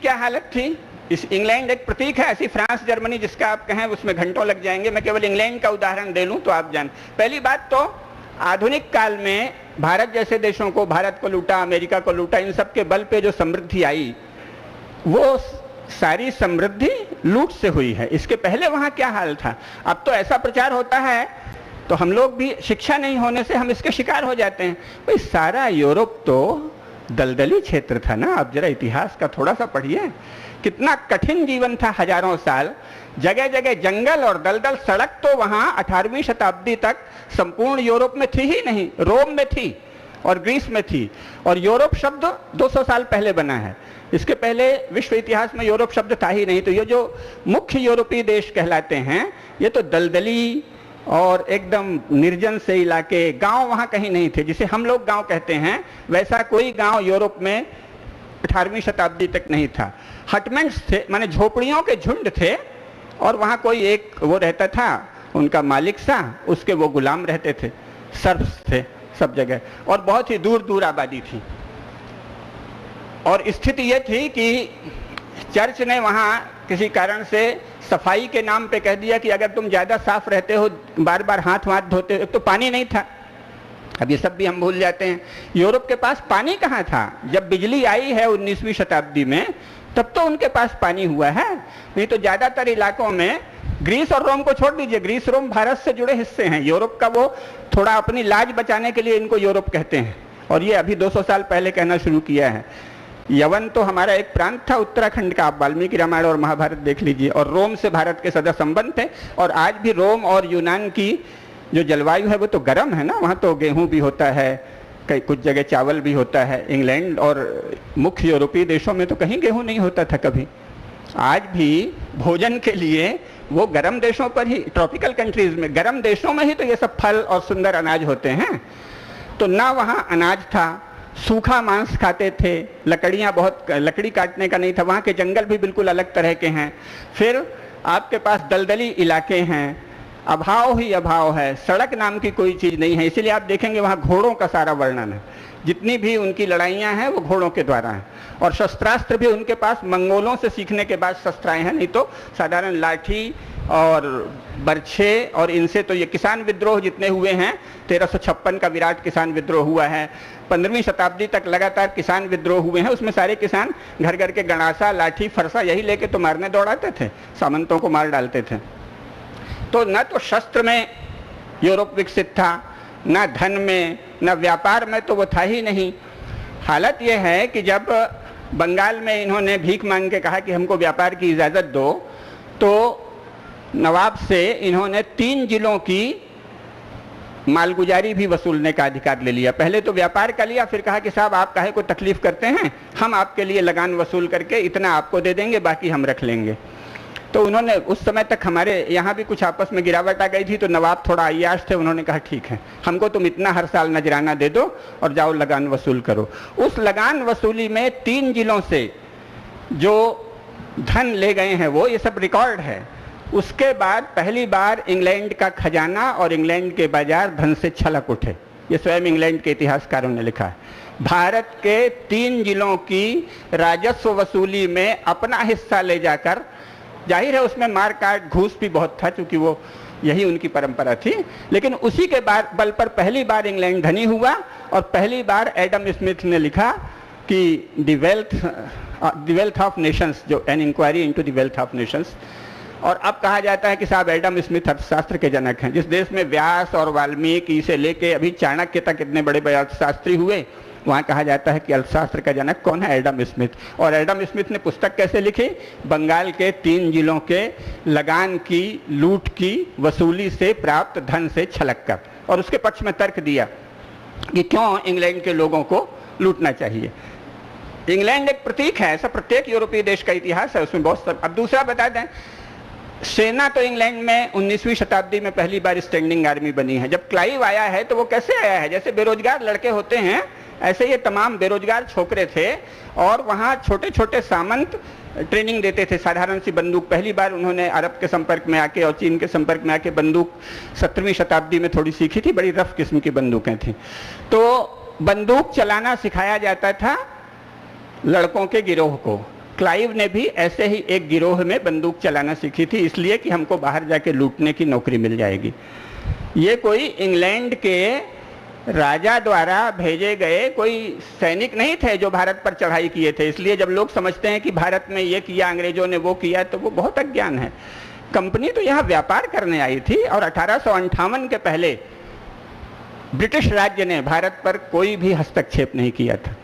क्या हालत थी। इस इंग्लैंड एक प्रतीक है, ऐसी फ्रांस जर्मनी जिसका आप कहें उसमें घंटों लग जाएंगे। मैं केवल इंग्लैंड का उदाहरण दे लूं तो आप जान। पहली बात तो आधुनिक काल में भारत जैसे देशों को, भारत को लूटा, अमेरिका को लूटा, इन सब के बल पे जो समृद्धि आई वो सारी समृद्धि लूट से हुई है। इसके पहले वहां क्या हाल था। अब तो ऐसा प्रचार होता है तो हम लोग भी शिक्षा नहीं होने से हम इसके शिकार हो जाते हैं। भाई सारा यूरोप तो दलदली क्षेत्र था ना। आप जरा इतिहास का थोड़ा सा पढ़िए, कितना कठिन जीवन था हजारों साल। जगह जगह जंगल और दलदल। सड़क तो वहां 18वीं शताब्दी तक संपूर्ण यूरोप में थी ही नहीं, रोम में थी और ग्रीस में थी। और यूरोप शब्द 200 साल पहले बना है। इसके पहले विश्व इतिहास में यूरोप शब्द था ही नहीं। तो ये जो मुख्य यूरोपीय देश कहलाते हैं ये तो दलदली और एकदम निर्जन से इलाके, गांव वहां कहीं नहीं थे। जिसे हम लोग गांव कहते हैं वैसा कोई गांव यूरोप में 18वीं शताब्दी तक नहीं था। हटमेंट्स थे, माने झोपड़ियों के झुंड थे और वहां कोई एक वो रहता था, उनका मालिक सा, उसके वो गुलाम रहते थे। सर्फ्स थे सब जगह और बहुत ही दूर दूर आबादी थी। और स्थिति ये थी कि चर्च ने वहां किसी कारण से सफाई के नाम पे कह दिया कि अगर तुम ज्यादा साफ रहते हो, बार बार हाथ वाथ धोते हो। एक तो पानी नहीं था, अब ये सब भी हम भूल जाते हैं। यूरोप के पास पानी कहाँ था। जब बिजली आई है 19वीं शताब्दी में तब तो उनके पास पानी हुआ है, नहीं तो ज्यादातर इलाकों में, ग्रीस और रोम को छोड़ दीजिए, ग्रीस रोम भारत से जुड़े हिस्से हैं। यूरोप का वो थोड़ा अपनी लाज बचाने के लिए इनको यूरोप कहते हैं और ये अभी 200 साल पहले कहना शुरू किया है। यवन तो हमारा एक प्रांत था उत्तराखंड का, आप वाल्मीकि रामायण और महाभारत देख लीजिए। और रोम से भारत के सदा संबंध थे। और आज भी रोम और यूनान की जो जलवायु है वो तो गर्म है ना, वहाँ तो गेहूं भी होता है, कई कुछ जगह चावल भी होता है। इंग्लैंड और मुख्य यूरोपीय देशों में तो कहीं गेहूं नहीं होता था कभी। आज भी भोजन के लिए वो गर्म देशों पर ही, ट्रॉपिकल कंट्रीज में, गर्म देशों में ही तो ये सब फल और सुंदर अनाज होते हैं। तो ना वहाँ अनाज था, सूखा मांस खाते थे, लकड़ियाँ बहुत, लकड़ी काटने का नहीं था। वहाँ के जंगल भी बिल्कुल अलग तरह के हैं। फिर आपके पास दलदली इलाके हैं, अभाव ही अभाव है, सड़क नाम की कोई चीज़ नहीं है। इसीलिए आप देखेंगे वहाँ घोड़ों का सारा वर्णन है। जितनी भी उनकी लड़ाइयाँ हैं वो घोड़ों के द्वारा हैं। और शस्त्रास्त्र भी उनके पास मंगोलों से सीखने के बाद शस्त्राएँ हैं, नहीं तो साधारण लाठी और बर्छे। और इनसे तो ये किसान विद्रोह जितने हुए हैं, 1356 का विराट किसान विद्रोह हुआ है, 15वीं शताब्दी तक लगातार किसान विद्रोह हुए हैं। उसमें सारे किसान घर घर के गणासा, लाठी, फरसा यही लेके तो मारने दौड़ाते थे, सामंतों को मार डालते थे। तो न तो शस्त्र में यूरोप विकसित था, न धन में, न व्यापार में, तो वो था ही नहीं। हालत यह है कि जब बंगाल में इन्होंने भीख मांग के कहा कि हमको व्यापार की इजाज़त दो, तो नवाब से इन्होंने 3 जिलों की मालगुजारी भी वसूलने का अधिकार ले लिया। पहले तो व्यापार का लिया, फिर कहा कि साहब आप काहे को तकलीफ करते हैं, हम आपके लिए लगान वसूल करके इतना आपको दे देंगे, बाकी हम रख लेंगे। तो उन्होंने, उस समय तक हमारे यहाँ भी कुछ आपस में गिरावट आ गई थी, तो नवाब थोड़ा अय्याश थे, उन्होंने कहा ठीक है, हमको तुम इतना हर साल नजराना दे दो और जाओ लगान वसूल करो। उस लगान वसूली में 3 जिलों से जो धन ले गए हैं वो, ये सब रिकॉर्ड है। उसके बाद पहली बार इंग्लैंड का खजाना और इंग्लैंड के बाजार धन से छलक उठे। ये स्वयं इंग्लैंड के इतिहासकारों ने लिखा है। भारत के 3 जिलों की राजस्व वसूली में अपना हिस्सा ले जाकर, जाहिर है उसमें मार काट घूस भी बहुत था क्योंकि वो यही उनकी परंपरा थी, लेकिन उसी के बाद बल पर पहली बार इंग्लैंड धनी हुआ। और पहली बार एडम स्मिथ ने लिखा कि द वेल्थ ऑफ नेशंस, जो an inquiry into the wealth of nations. और अब कहा जाता है कि साहब एडम स्मिथ अर्थशास्त्र के जनक हैं। जिस देश में व्यास और वाल्मीकि से लेके अभी चाणक्य तक इतने बड़े बड़े अर्थशास्त्री हुए, वहाँ कहा जाता है कि अर्थशास्त्र का जनक कौन है, एडम स्मिथ। और एडम स्मिथ ने पुस्तक कैसे लिखी, बंगाल के 3 जिलों के लगान की, लूट की वसूली से प्राप्त धन से छलक कर, और उसके पक्ष में तर्क दिया कि क्यों इंग्लैंड के लोगों को लूटना चाहिए। इंग्लैंड एक प्रतीक है, ऐसा प्रत्येक यूरोपीय देश का इतिहास है, उसमें बहुत सब। अब दूसरा बता दें, सेना तो इंग्लैंड में 19वीं शताब्दी में पहली बार स्टैंडिंग आर्मी बनी है। जब क्लाइव आया है तो वो कैसे आया है, जैसे बेरोजगार लड़के होते हैं ऐसे ये तमाम बेरोजगार छोकरे थे, और वहाँ छोटे छोटे सामंत ट्रेनिंग देते थे। साधारण सी बंदूक पहली बार उन्होंने अरब के संपर्क में आके और चीन के संपर्क में आके बंदूक 17वीं शताब्दी में थोड़ी सीखी थी, बड़ी रफ किस्म की बंदूकें थी। तो बंदूक चलाना सिखाया जाता था लड़कों के गिरोह को। क्लाइव ने भी ऐसे ही एक गिरोह में बंदूक चलाना सीखी थी, इसलिए कि हमको बाहर जाके लूटने की नौकरी मिल जाएगी। ये कोई इंग्लैंड के राजा द्वारा भेजे गए कोई सैनिक नहीं थे जो भारत पर चढ़ाई किए थे। इसलिए जब लोग समझते हैं कि भारत में ये किया, अंग्रेजों ने वो किया, तो वो बहुत अज्ञान है। कंपनी तो यहाँ व्यापार करने आई थी और 1858 के पहले ब्रिटिश राज्य ने भारत पर कोई भी हस्तक्षेप नहीं किया था।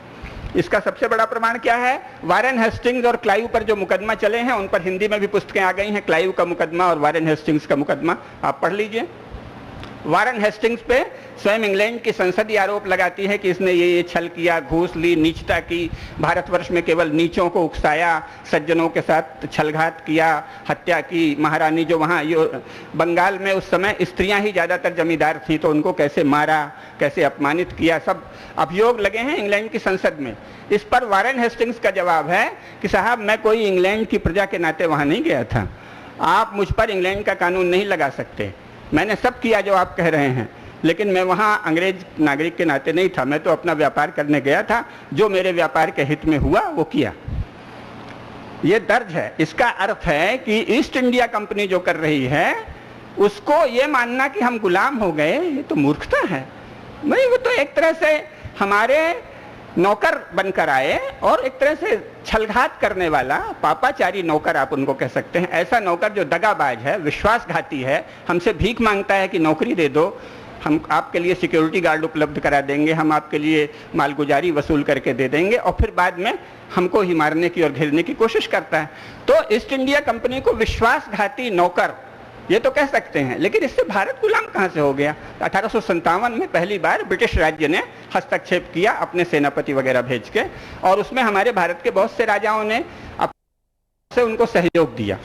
इसका सबसे बड़ा प्रमाण क्या है? वारेन हेस्टिंग्स और क्लाइव पर जो मुकदमा चले हैं, उन पर हिंदी में भी पुस्तकें आ गई हैं, क्लाइव का मुकदमा और वारेन हेस्टिंग्स का मुकदमा, आप पढ़ लीजिए। वारेन हेस्टिंग्स पे स्वयं इंग्लैंड की संसद ये आरोप लगाती है कि इसने ये छल किया, घूस ली, नीचता की, भारतवर्ष में केवल नीचों को उकसाया, सज्जनों के साथ छलघात किया, हत्या की। महारानी जो वहाँ बंगाल में उस समय स्त्रियां ही ज़्यादातर जमींदार थी, तो उनको कैसे मारा, कैसे अपमानित किया, सब अभियोग लगे हैं इंग्लैंड की संसद में। इस पर वारेन हेस्टिंग्स का जवाब है कि साहब, मैं कोई इंग्लैंड की प्रजा के नाते वहाँ नहीं गया था, आप मुझ पर इंग्लैंड का कानून नहीं लगा सकते। मैंने सब किया जो आप कह रहे हैं, लेकिन मैं वहाँ अंग्रेज नागरिक के नाते नहीं था, मैं तो अपना व्यापार करने गया था, जो मेरे व्यापार के हित में हुआ वो किया। ये दर्ज है। इसका अर्थ है कि ईस्ट इंडिया कंपनी जो कर रही है, उसको ये मानना कि हम गुलाम हो गए, ये तो मूर्खता है। नहीं, वो तो एक तरह से हमारे नौकर बनकर आए और एक तरह से छलघात करने वाला पापाचारी नौकर आप उनको कह सकते हैं। ऐसा नौकर जो दगाबाज है, विश्वासघाती है, हमसे भीख मांगता है कि नौकरी दे दो, हम आपके लिए सिक्योरिटी गार्ड उपलब्ध करा देंगे, हम आपके लिए मालगुजारी वसूल करके दे देंगे, और फिर बाद में हमको ही मारने की और घेरने की कोशिश करता है। तो ईस्ट इंडिया कंपनी को विश्वासघाती नौकर ये तो कह सकते हैं, लेकिन इससे भारत गुलाम कहाँ से हो गया? 1857 में पहली बार ब्रिटिश राज्य ने हस्तक्षेप किया अपने सेनापति वगैरह भेज के, और उसमें हमारे भारत के बहुत से राजाओं ने से उनको सहयोग दिया।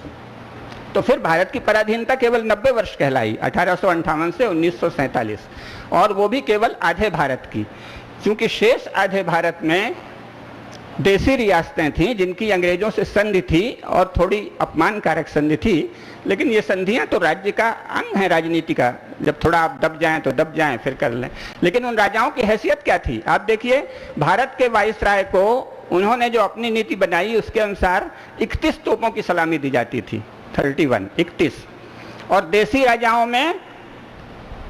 तो फिर भारत की पराधीनता केवल 90 वर्ष कहलाई, 1858 से 1947, और वो भी केवल आधे भारत की, क्योंकि शेष आधे भारत में देसी रियासतें थीं जिनकी अंग्रेजों से संधि थी और थोड़ी अपमानकारक संधि थी, लेकिन ये संधियां तो राज्य का अंग है राजनीति का। जब थोड़ा आप दब जाएं तो दब जाएं, फिर कर लें। लेकिन उन राजाओं की हैसियत क्या थी? आप देखिए, भारत के वाइसराय को उन्होंने जो अपनी नीति बनाई उसके अनुसार 31 तोपों की सलामी दी जाती थी, 31, और देसी राजाओं में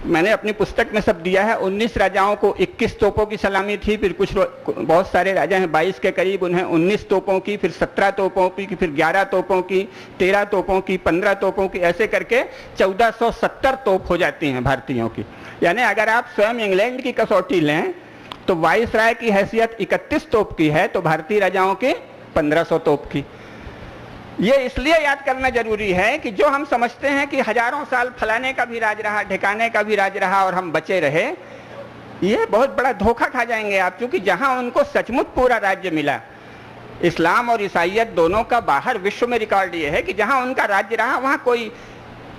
मैंने अपनी पुस्तक में सब दिया है, 19 राजाओं को 21 तोपों की सलामी थी, फिर कुछ बहुत सारे राजा हैं 22 के करीब, उन्हें 19 तोपों की, फिर 17 तोपों की, फिर 11 तोपों की, 13 तोपों की, 15 तोपों की, ऐसे करके 1470 तोप हो जाती हैं भारतीयों की। यानी अगर आप स्वयं इंग्लैंड की कसौटी लें तो वाइसराय की हैसियत 31 तोप की है, तो भारतीय राजाओं की 1500 तोप की। ये इसलिए याद करना जरूरी है कि जो हम समझते हैं कि हजारों साल फलाने का भी राज रहा, ठिकाने का भी राज रहा और हम बचे रहे, ये बहुत बड़ा धोखा खा जाएंगे आप। क्योंकि जहां उनको सचमुच पूरा राज्य मिला, इस्लाम और ईसाइयत दोनों का बाहर विश्व में रिकॉर्ड ये है कि जहां उनका राज्य रहा वहां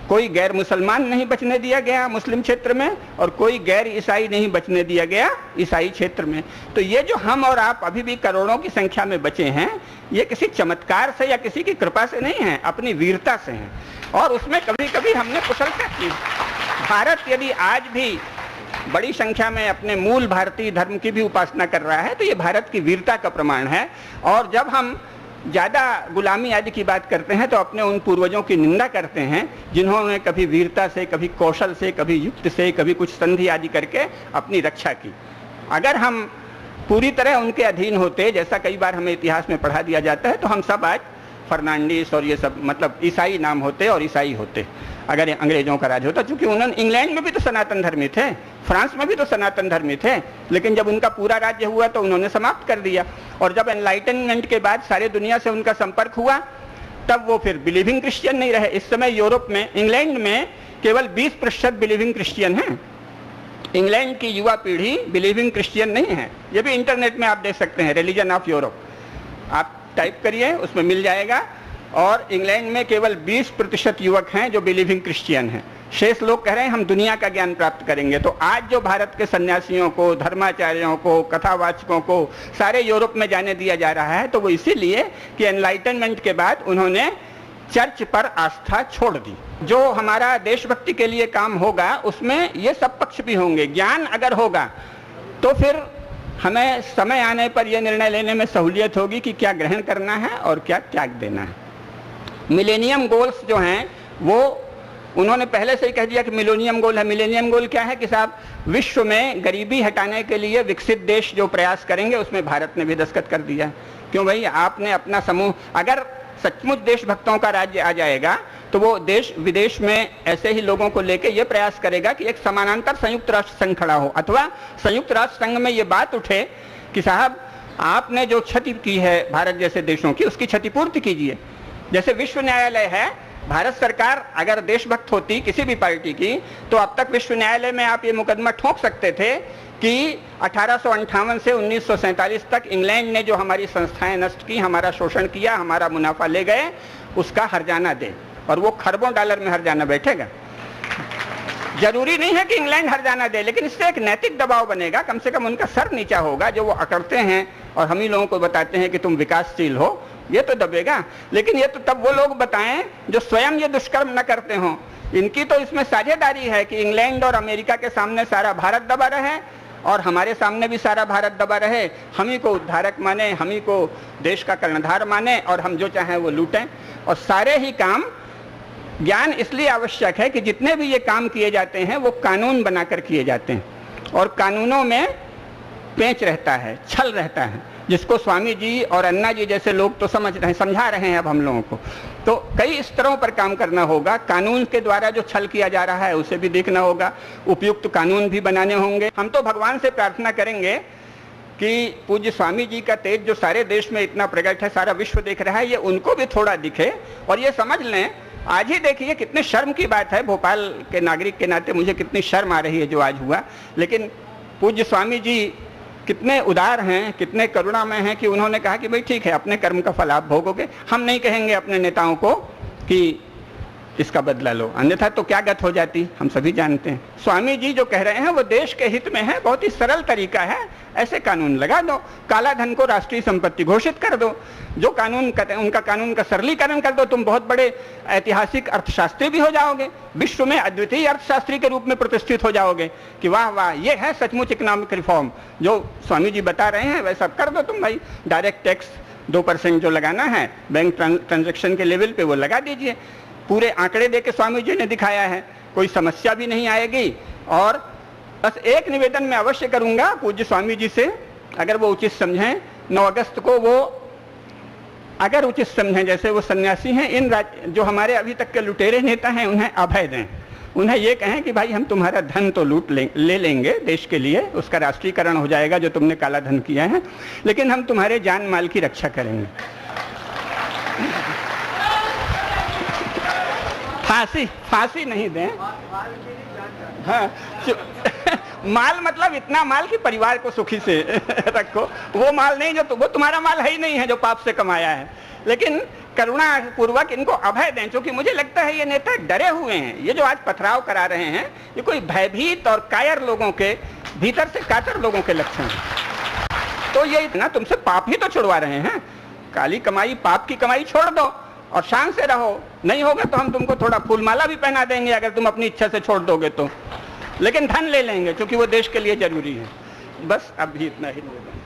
कोई गैर मुसलमान नहीं बचने दिया गया मुस्लिम क्षेत्र में, और कोई गैर ईसाई नहीं बचने दिया गया ईसाई क्षेत्र में। तो ये जो हम और आप अभी भी करोड़ों की संख्या में बचे हैं, ये किसी चमत्कार से या किसी की कृपा से नहीं है, अपनी वीरता से है। और उसमें कभी कभी हमने कुशलता की। भारत यदि आज भी बड़ी संख्या में अपने मूल भारतीय धर्म की भी उपासना कर रहा है, तो ये भारत की वीरता का प्रमाण है। और जब हम ज़्यादा गुलामी आदि की बात करते हैं तो अपने उन पूर्वजों की निंदा करते हैं जिन्होंने कभी वीरता से, कभी कौशल से, कभी युक्त से, कभी कुछ संधि आदि करके अपनी रक्षा की। अगर हम पूरी तरह उनके अधीन होते, जैसा कई बार हमें इतिहास में पढ़ा दिया जाता है, तो हम सब आज फर्नांडिस और ये सब मतलब ईसाई नाम होते और ईसाई होते अगर अंग्रेजों का राज होता। क्योंकि उन्होंने इंग्लैंड में भी तो सनातन धर्मी थे, फ्रांस में भी तो सनातन धर्मी थे, लेकिन जब उनका पूरा राज्य हुआ तो उन्होंने समाप्त कर दिया। और जब एनलाइटनमेंट के बाद सारे दुनिया से उनका संपर्क हुआ, तब वो फिर बिलीविंग क्रिश्चियन नहीं रहे। इस समय यूरोप में, इंग्लैंड में केवल 20% बिलीविंग क्रिश्चियन हैं। इंग्लैंड की युवा पीढ़ी बिलीविंग क्रिश्चियन नहीं है। ये भी इंटरनेट में आप देख सकते हैं, रिलीजन ऑफ यूरोप आप टाइप करिए, उसमें मिल जाएगा। और इंग्लैंड में केवल 20% युवक हैं जो बिलीविंग क्रिश्चियन हैं। शेष लोग कह रहे हैं हम दुनिया का ज्ञान प्राप्त करेंगे। तो आज जो भारत के सन्यासियों को, धर्माचार्यों को, कथावाचकों को सारे यूरोप में जाने दिया जा रहा है, तो वो इसीलिए कि एनलाइटनमेंट के बाद उन्होंने चर्च पर आस्था छोड़ दी। जो हमारा देशभक्ति के लिए काम होगा उसमें ये सब पक्ष भी होंगे। ज्ञान अगर होगा तो फिर हमें समय आने पर यह निर्णय लेने में सहूलियत होगी कि क्या ग्रहण करना है और क्या त्याग देना है। मिलेनियम गोल्स जो हैं वो उन्होंने पहले से ही कह दिया कि मिलेनियम गोल है। मिलेनियम गोल क्या है कि साहब विश्व में गरीबी हटाने के लिए विकसित देश जो प्रयास करेंगे उसमें भारत ने भी दस्तखत कर दिया। क्यों भाई, आपने अपना समूह, अगर सचमुच देशभक्तों का राज्य आ जाएगा तो वो देश विदेश में ऐसे ही लोगों को लेके ये प्रयास करेगा कि एक समानांतर संयुक्त राष्ट्र संघ खड़ा हो, अथवा संयुक्त राष्ट्र संघ में ये बात उठे कि साहब आपने जो क्षति की है भारत जैसे देशों की, उसकी क्षतिपूर्ति कीजिए। जैसे विश्व न्यायालय है, भारत सरकार अगर देशभक्त होती किसी भी पार्टी की तो अब तक विश्व न्यायालय में आप ये मुकदमा ठोक सकते थे कि 1858 से 1947 तक इंग्लैंड ने जो हमारी संस्थाएं नष्ट की, हमारा शोषण किया, हमारा मुनाफा ले गए, उसका हर्जाना दे। और वो खरबों डॉलर में हर्जाना बैठेगा। जरूरी नहीं है कि इंग्लैंड हर्जाना दे, लेकिन इससे एक नैतिक दबाव बनेगा, कम से कम उनका सर नीचा होगा जो वो अकड़ते हैं और हम ही लोगों को बताते हैं कि तुम विकासशील हो, ये तो दबेगा। लेकिन ये तो तब वो लोग बताएं जो स्वयं ये दुष्कर्म न करते हों। इनकी तो इसमें साझेदारी है कि इंग्लैंड और अमेरिका के सामने सारा भारत दबा रहे और हमारे सामने भी सारा भारत दबा रहे, हम ही को उद्धारक माने, हम ही को देश का कर्णधार माने और हम जो चाहें वो लूटें। और सारे ही काम, ज्ञान इसलिए आवश्यक है कि जितने भी ये काम किए जाते हैं वो कानून बनाकर किए जाते हैं और कानूनों में पेंच रहता है, छल रहता है, जिसको स्वामी जी और अन्ना जी जैसे लोग तो समझा रहे हैं अब हम लोगों को। तो कई स्तरों पर काम करना होगा। कानून के द्वारा जो छल किया जा रहा है उसे भी देखना होगा, उपयुक्त कानून भी बनाने होंगे। हम तो भगवान से प्रार्थना करेंगे कि पूज्य स्वामी जी का तेज जो सारे देश में इतना प्रकट है, सारा विश्व देख रहा है, ये उनको भी थोड़ा दिखे और ये समझ लें। आज ही देखिए कितने शर्म की बात है, भोपाल के नागरिक के नाते मुझे कितनी शर्म आ रही है जो आज हुआ, लेकिन पूज्य स्वामी जी कितने उदार हैं, कितने करुणामय हैं कि उन्होंने कहा कि भाई ठीक है, अपने कर्म का फल आप भोगोगे, हम नहीं कहेंगे अपने नेताओं को कि इसका बदला लो, अन्यथा तो क्या गत हो जाती, हम सभी जानते हैं। स्वामी जी जो कह रहे हैं वो देश के हित में है, बहुत ही सरल तरीका है, ऐसे कानून लगा दो, काला धन को राष्ट्रीय संपत्ति घोषित कर दो, जो कानून कहते हैं उनका कानून का सरलीकरण कर दो, तुम बहुत बड़े ऐतिहासिक अर्थशास्त्री भी हो जाओगे, विश्व में अद्वितीय अर्थशास्त्री के रूप में प्रतिष्ठित हो जाओगे कि वाह वाह ये है सचमुच इकोनॉमिक रिफॉर्म जो स्वामी जी बता रहे हैं, वैसा कर दो तुम भाई। डायरेक्ट टैक्स 2% जो लगाना है बैंक ट्रांजेक्शन के लेवल पे वो लगा दीजिए। पूरे आंकड़े देके स्वामी जी ने दिखाया है, कोई समस्या भी नहीं आएगी। और बस एक निवेदन मैं अवश्य करूंगा पूज्य स्वामी जी से, अगर वो उचित समझें, 9 अगस्त को वो अगर उचित समझें, जैसे वो सन्यासी हैं, इन जो हमारे अभी तक के लुटेरे नेता हैं उन्हें अभय दें, उन्हें ये कहें कि भाई हम तुम्हारा धन तो ले लेंगे देश के लिए, उसका राष्ट्रीयकरण हो जाएगा जो तुमने काला धन किया है, लेकिन हम तुम्हारे जान माल की रक्षा करेंगे। फांसी नहीं दें। हाँ, माल मतलब इतना माल कि परिवार को सुखी से रखो, वो माल नहीं जो वो तुम्हारा माल है ही नहीं है जो पाप से कमाया है, लेकिन करुणा पूर्वक इनको अभय दें। क्योंकि मुझे लगता है ये नेता डरे हुए हैं, ये जो आज पथराव करा रहे हैं ये कोई भयभीत और कायर लोगों के, भीतर से कातर लोगों के लक्षण हैं। तो ये इतना तुमसे पाप ही तो छुड़वा रहे हैं, काली कमाई, पाप की कमाई छोड़ दो और शान से रहो। नहीं होगा तो हम तुमको थोड़ा फूलमाला भी पहना देंगे अगर तुम अपनी इच्छा से छोड़ दोगे तो, लेकिन धन ले लेंगे क्योंकि वो देश के लिए जरूरी है। बस अब भी इतना ही निवेदन।